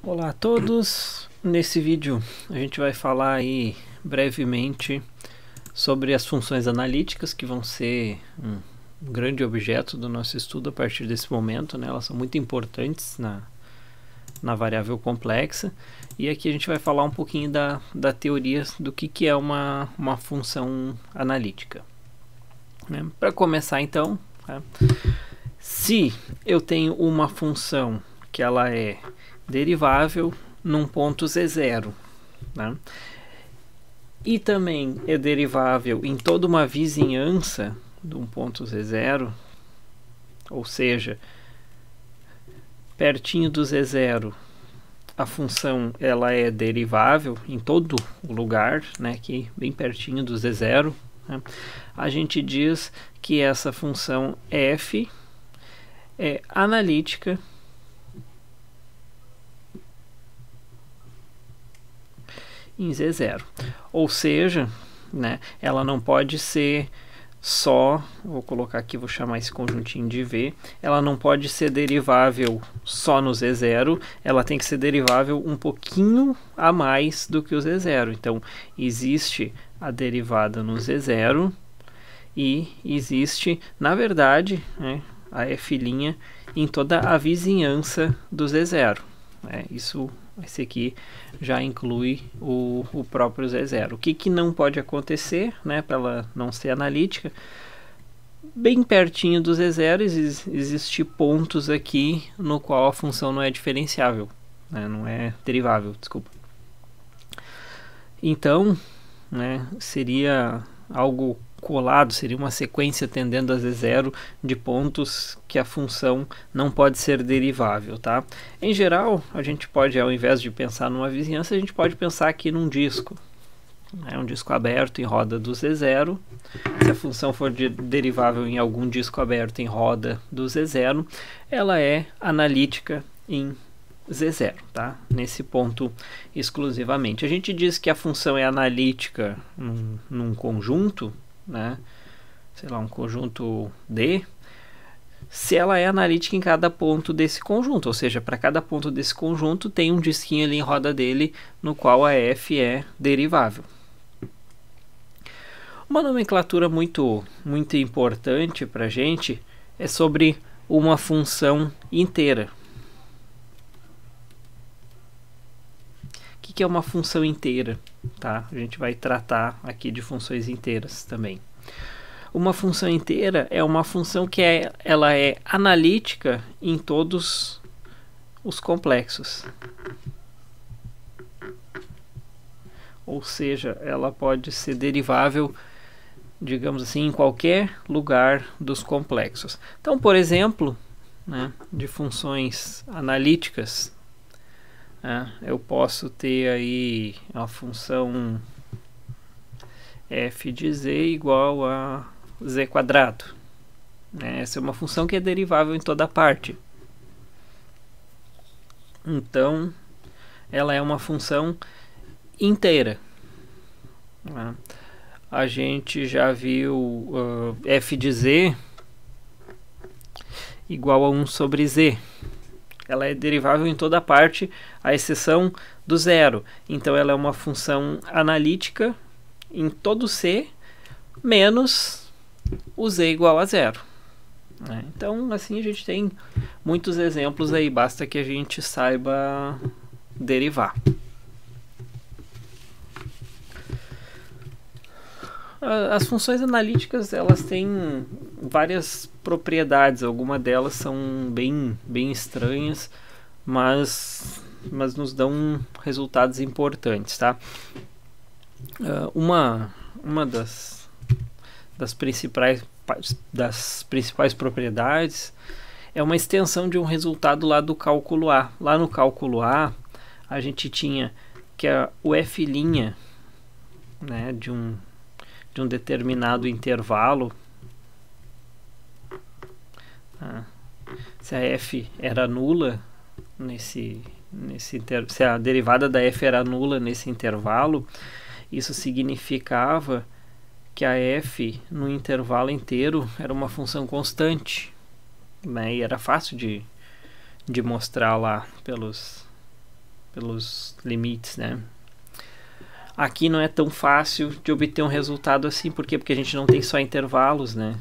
Olá a todos, nesse vídeo a gente vai falar aí brevemente sobre as funções analíticas, que vão ser um grande objeto do nosso estudo a partir desse momento, né? Elas são muito importantes na variável complexa, e aqui a gente vai falar um pouquinho da teoria do que é uma função analítica, né? Para começar então, tá? Se eu tenho uma função que ela é derivável num ponto z0, né? E também é derivável em toda uma vizinhança de um ponto z0, ou seja, pertinho do z0 a função ela é derivável em todo o lugar, né, aqui bem pertinho do z0, né? A gente diz que essa função f é analítica em z0, ou seja, né, ela não pode ser só, vou colocar aqui, vou chamar esse conjuntinho de V, ela não pode ser derivável só no z0, ela tem que ser derivável um pouquinho a mais do que o z0. Então, existe a derivada no z0 e existe, na verdade, né, a f' em toda a vizinhança do z0. Esse aqui já inclui o próprio z0. O que não pode acontecer, né, para ela não ser analítica? Bem pertinho do z0 existem pontos aqui no qual a função não é diferenciável, né, não é derivável, desculpa. Então, né, seria algo colado, seria uma sequência tendendo a z0 de pontos que a função não pode ser derivável, tá? Em geral, a gente pode, ao invés de pensar numa vizinhança, a gente pode pensar aqui num disco. É um disco aberto em roda do z0. Se a função for derivável em algum disco aberto em roda do z0, ela é analítica em z0, tá? Nesse ponto exclusivamente. A gente diz que a função é analítica num conjunto, né? Sei lá, um conjunto D, se ela é analítica em cada ponto desse conjunto, ou seja, para cada ponto desse conjunto tem um disquinho ali em roda dele no qual a f é derivável. Uma nomenclatura muito importante para a gente é sobre uma função inteira. O que é uma função inteira? Tá? A gente vai tratar aqui de funções inteiras também. Uma função inteira é uma função que ela é analítica em todos os complexos. Ou seja, ela pode ser derivável, digamos assim, em qualquer lugar dos complexos. Então, por exemplo, né, de funções analíticas, eu posso ter aí a função f de z igual a z quadrado. Essa é uma função que é derivável em toda parte. Então, ela é uma função inteira. A gente já viu f de z igual a 1 sobre z. Ela é derivável em toda parte, à exceção do zero. Então, ela é uma função analítica em todo C, menos o z igual a zero. Então, assim, a gente tem muitos exemplos aí, basta que a gente saiba derivar. As funções analíticas, elas têm várias propriedades, algumas delas são bem estranhas, mas nos dão resultados importantes, tá? Uma das principais propriedades é uma extensão de um resultado lá do cálculo A. Lá no cálculo A, a gente tinha que o f', né, de um determinado intervalo, se a f era nula se a derivada da f era nula nesse intervalo, isso significava que a f no intervalo inteiro era uma função constante, né? E era fácil de mostrar lá pelos pelos limites, né? Aqui não é tão fácil de obter um resultado assim, por quê? Porque a gente não tem só intervalos, né?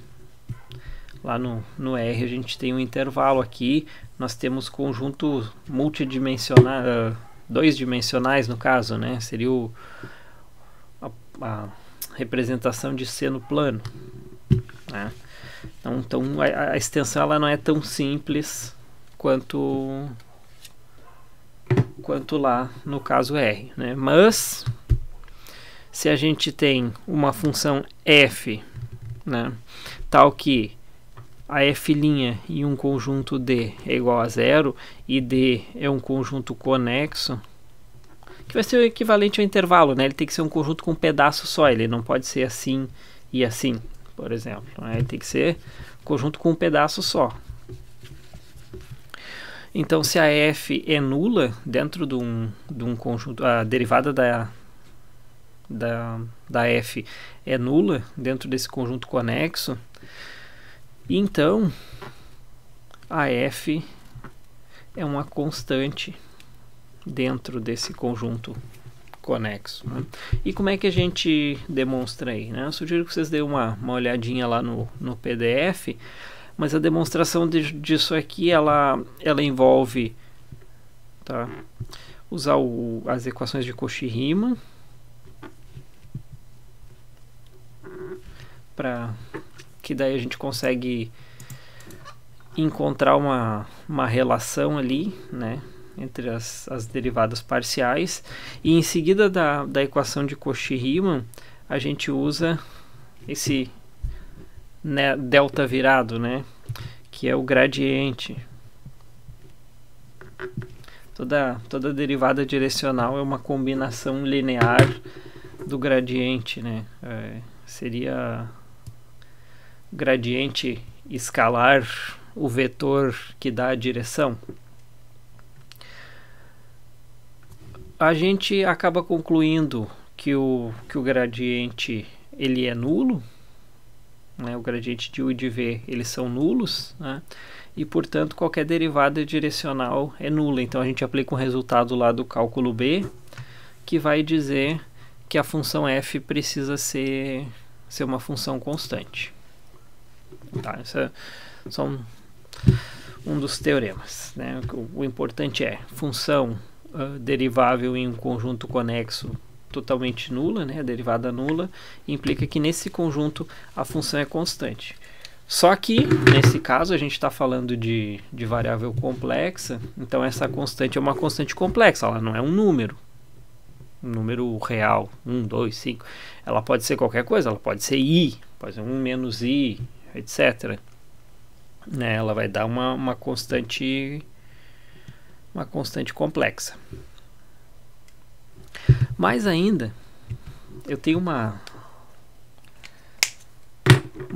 Lá no R a gente tem um intervalo, aqui nós temos conjunto multidimensional, dois dimensionais no caso, né? Seria a representação de seno plano, né? Então a extensão ela não é tão simples quanto lá no caso R, né? Mas se a gente tem uma função f, né, tal que a f' e um conjunto D é igual a zero, e D é um conjunto conexo, que vai ser o equivalente ao intervalo, né? Ele tem que ser um conjunto com um pedaço só, ele não pode ser assim e assim, por exemplo, né? Ele tem que ser um conjunto com um pedaço só. Então, se a f é nula dentro de um conjunto, a derivada da f é nula dentro desse conjunto conexo, então a f é uma constante dentro desse conjunto conexo, né? E como é que a gente demonstra aí, né? Eu sugiro que vocês deem uma olhadinha lá no PDF, mas a demonstração disso aqui ela envolve, tá, usar as equações de Cauchy-Riemann para que daí a gente consegue encontrar uma relação ali, né, entre as derivadas parciais, e em seguida da equação de Cauchy-Riemann a gente usa esse, né, delta virado, né, que é o gradiente. Toda derivada direcional é uma combinação linear do gradiente, né? Seria gradiente escalar o vetor que dá a direção. A gente acaba concluindo que o gradiente ele é nulo, né? O gradiente de U e de V eles são nulos, né? E portanto qualquer derivada direcional é nula. Então a gente aplica um resultado lá do cálculo B que vai dizer que a função f precisa ser uma função constante. Tá, isso é só um dos teoremas, né? O importante é função derivável em um conjunto conexo totalmente nula, né? A derivada nula implica que nesse conjunto a função é constante. Só que nesse caso a gente está falando de variável complexa, então essa constante é uma constante complexa, ela não é um número real, 1, 2, 5. Ela pode ser qualquer coisa, ela pode ser i, pode ser 1 menos i, etc. Né? Ela vai dar uma constante complexa. Mais ainda, eu tenho uma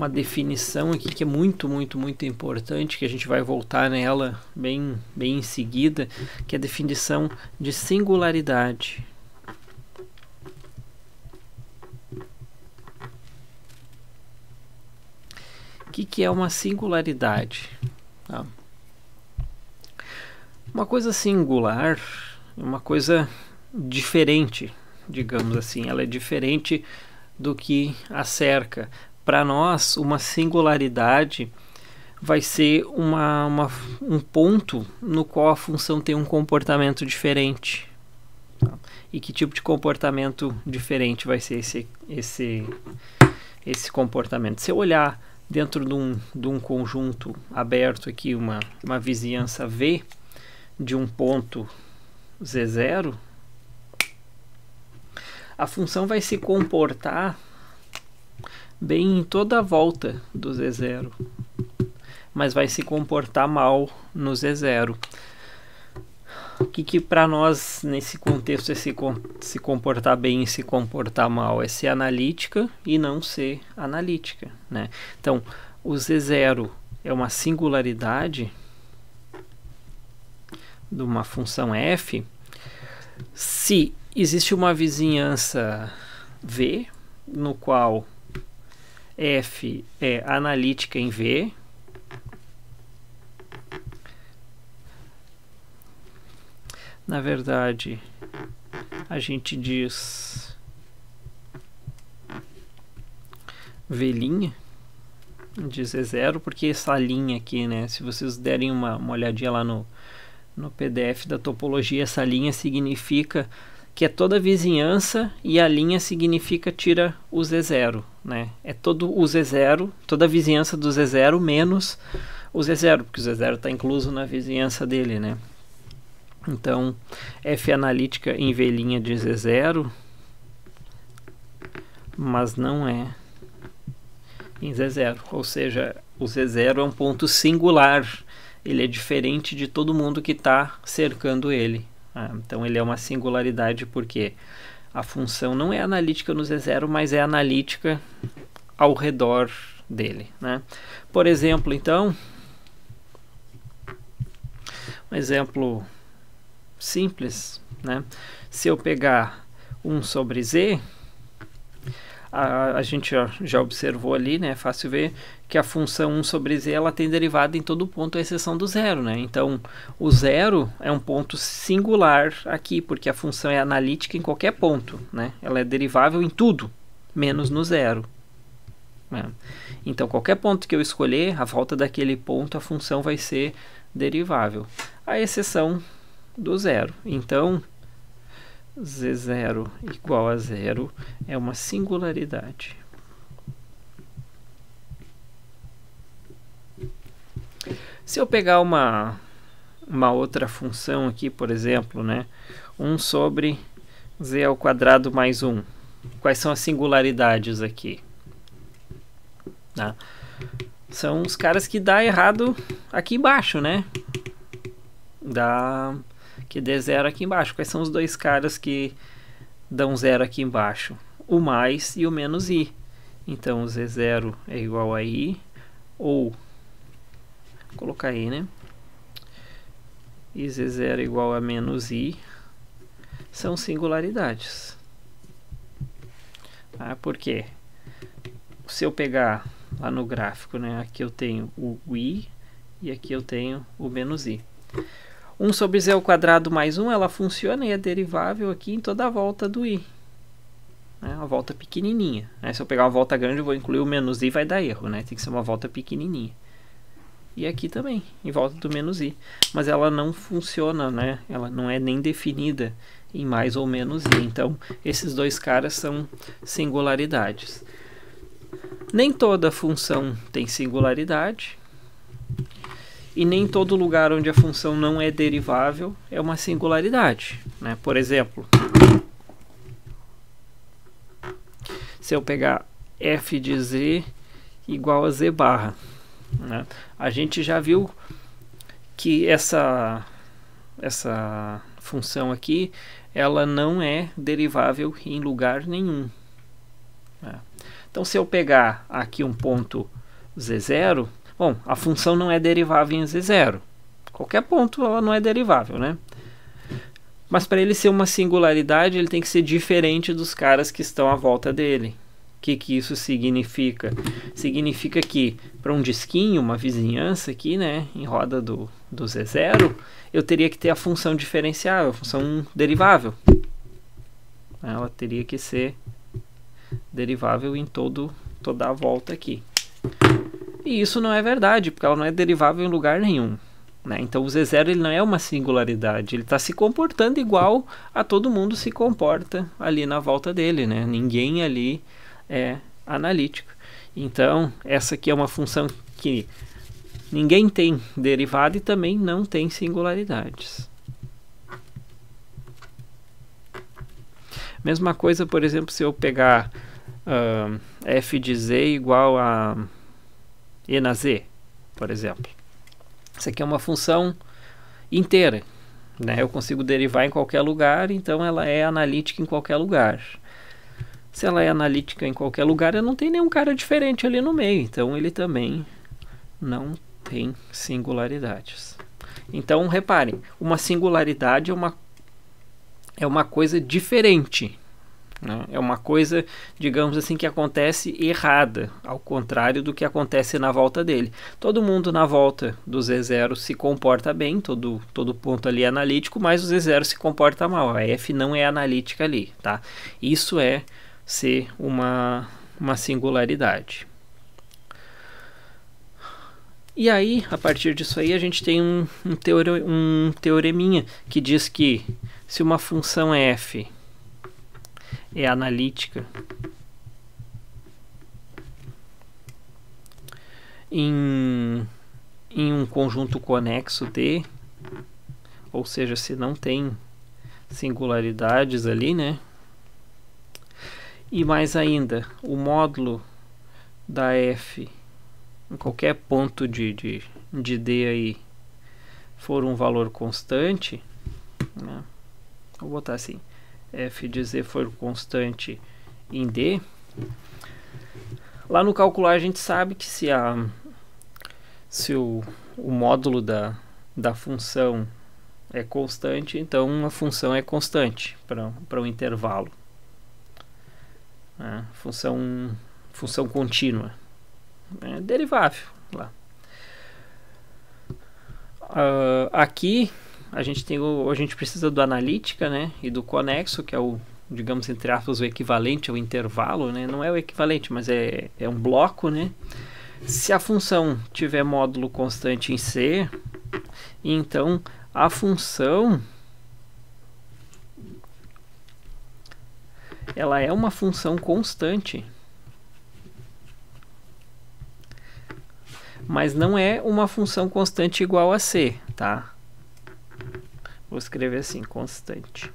definição aqui que é muito importante, que a gente vai voltar nela bem em seguida, que é a definição de singularidade. O que é uma singularidade? Tá? Uma coisa singular é uma coisa diferente, digamos assim. Ela é diferente do que a cerca. Para nós, uma singularidade vai ser um ponto no qual a função tem um comportamento diferente. Tá? E que tipo de comportamento diferente vai ser esse comportamento? Se eu olhar dentro de um conjunto aberto aqui, uma vizinhança V de um ponto Z0, a função vai se comportar bem em toda a volta do Z0, mas vai se comportar mal no Z0. O que para nós, nesse contexto, é se comportar bem e se comportar mal? É ser analítica e não ser analítica, né? Então, o Z0 é uma singularidade de uma função f se existe uma vizinhança V, no qual f é analítica em V, na verdade, a gente diz V', de Z0, porque essa linha aqui, né, se vocês derem uma olhadinha lá no PDF da topologia, essa linha significa que é toda a vizinhança e a linha significa tira o Z0, né? É todo o Z0, toda a vizinhança do Z0 menos o Z0, porque o Z0 está incluso na vizinhança dele, né? Então, F analítica em V' de Z0, mas não é em Z0, ou seja, o Z0 é um ponto singular, ele é diferente de todo mundo que está cercando ele. Então ele é uma singularidade porque a função não é analítica no Z0, mas é analítica ao redor dele, né? Por exemplo, então, um exemplo simples, né? Se eu pegar 1 sobre Z, a gente já observou ali, né? É fácil ver que a função 1 sobre Z ela tem derivada em todo ponto à exceção do zero, né? Então, o zero é um ponto singular aqui, porque a função é analítica em qualquer ponto, né? Ela é derivável em tudo, menos no zero, né? Então, qualquer ponto que eu escolher, à volta daquele ponto, a função vai ser derivável, à exceção do zero. Então, Z0 igual a zero é uma singularidade. Se eu pegar uma outra função aqui, por exemplo, né, 1 sobre z ao quadrado mais 1, quais são as singularidades aqui? Tá? São os caras que dá errado aqui embaixo, né? Que dê zero aqui embaixo. Quais são os dois caras que dão zero aqui embaixo? O mais e o menos i. Então, o Z0 é igual a i, ou, vou colocar aí, né? E Z0 é igual a menos i, são singularidades. Por quê? Se eu pegar lá no gráfico, né? Aqui eu tenho o i e aqui eu tenho o menos i. 1 sobre z ao quadrado mais 1, ela funciona e é derivável aqui em toda a volta do i. Né? Uma volta pequenininha. Né? Se eu pegar uma volta grande, eu vou incluir o menos i, vai dar erro. Né? Tem que ser uma volta pequenininha. E aqui também, em volta do menos i. Mas ela não funciona, né? Ela não é nem definida em mais ou menos i. Então, esses dois caras são singularidades. Nem toda função tem singularidade. E nem todo lugar onde a função não é derivável é uma singularidade, né? Por exemplo, se eu pegar f de z igual a z barra, né? A gente já viu que essa função aqui, ela não é derivável em lugar nenhum, né? Então, se eu pegar aqui um ponto z0, bom, a função não é derivável em Z0. Qualquer ponto ela não é derivável, né? Mas para ele ser uma singularidade, ele tem que ser diferente dos caras que estão à volta dele. O que isso significa? Significa que para um disquinho, uma vizinhança aqui, né, em roda do Z0, eu teria que ter a função diferenciável, a função derivável. Ela teria que ser derivável em toda a volta aqui. E isso não é verdade, porque ela não é derivável em lugar nenhum, né? Então o Z0 ele não é uma singularidade, ele está se comportando igual a todo mundo se comporta ali na volta dele, né? Ninguém ali é analítico. Então essa aqui é uma função que ninguém tem derivada e também não tem singularidades. Mesma coisa, por exemplo, se eu pegar f de z igual a e na z, por exemplo. Isso aqui é uma função inteira, né? Eu consigo derivar em qualquer lugar, então ela é analítica em qualquer lugar. Se ela é analítica em qualquer lugar, eu não tenho nenhum cara diferente ali no meio, então ele também não tem singularidades. Então, reparem, uma singularidade é uma coisa diferente, né? É uma coisa, digamos assim, que acontece errada, ao contrário do que acontece na volta dele. Todo mundo na volta do Z0 se comporta bem, todo ponto ali é analítico, mas o Z0 se comporta mal. A F não é analítica ali, tá? Isso é ser uma singularidade. E aí, a partir disso aí, a gente tem um teoreminha que diz que se uma função f é analítica em um conjunto conexo D, ou seja, se não tem singularidades ali, né? E mais ainda, o módulo da f em qualquer ponto de D aí for um valor constante, né? Vou botar assim, f de z for constante em D, lá no calcular a gente sabe que se o módulo da função é constante, então a função é constante para um intervalo, né? Função contínua, é derivável lá. Aqui a gente precisa do analítica, né, e do conexo, que é o, digamos, entre aspas, o equivalente ao intervalo, né? Não é o equivalente, mas é um bloco, né? Se a função tiver módulo constante em C, então a função ela é uma função constante, mas não é uma função constante igual a C, tá? Vou escrever assim, constante.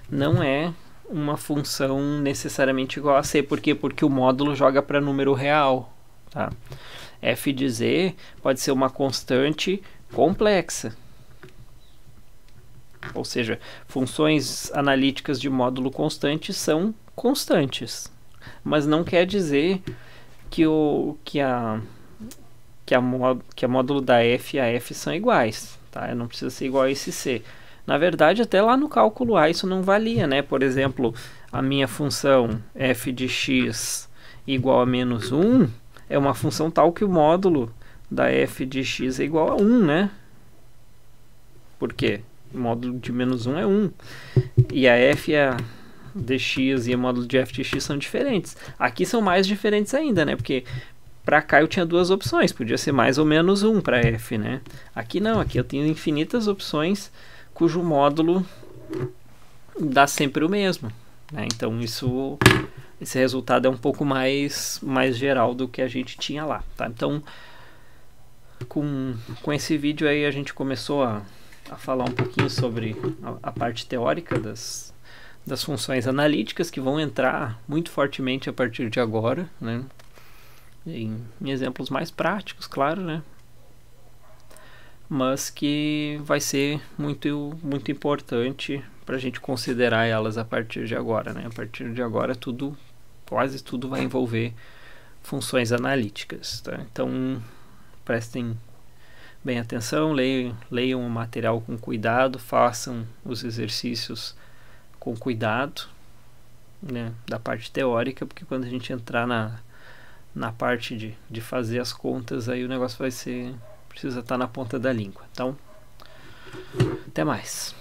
Não é uma função necessariamente igual a C. Por quê? Porque o módulo joga para número real, tá? F de Z pode ser uma constante complexa. Ou seja, funções analíticas de módulo constante são constantes. Mas não quer dizer que a módulo da F e a F são iguais, tá? Não precisa ser igual a esse C. Na verdade, até lá no cálculo A isso não valia, né? Por exemplo, a minha função f de x igual a menos 1 é uma função tal que o módulo da f de x é igual a 1, né? Por quê? O módulo de menos 1 é 1. E a f de x e o módulo de f de x são diferentes. Aqui são mais diferentes ainda, né? Porque para cá eu tinha duas opções, podia ser mais ou menos 1 para f, né? Aqui não, aqui eu tenho infinitas opções cujo módulo dá sempre o mesmo, né? Então esse resultado é um pouco mais geral do que a gente tinha lá, tá? Então com esse vídeo aí a gente começou a falar um pouquinho sobre a parte teórica das funções analíticas, que vão entrar muito fortemente a partir de agora, né? Em exemplos mais práticos, claro, né? Mas que vai ser muito importante para a gente considerar elas a partir de agora, né? A partir de agora quase tudo vai envolver funções analíticas, tá? Então prestem bem atenção, leiam o material com cuidado, façam os exercícios com cuidado, né, da parte teórica, porque quando a gente entrar na parte de fazer as contas, aí o negócio precisa estar na ponta da língua. Então, até mais.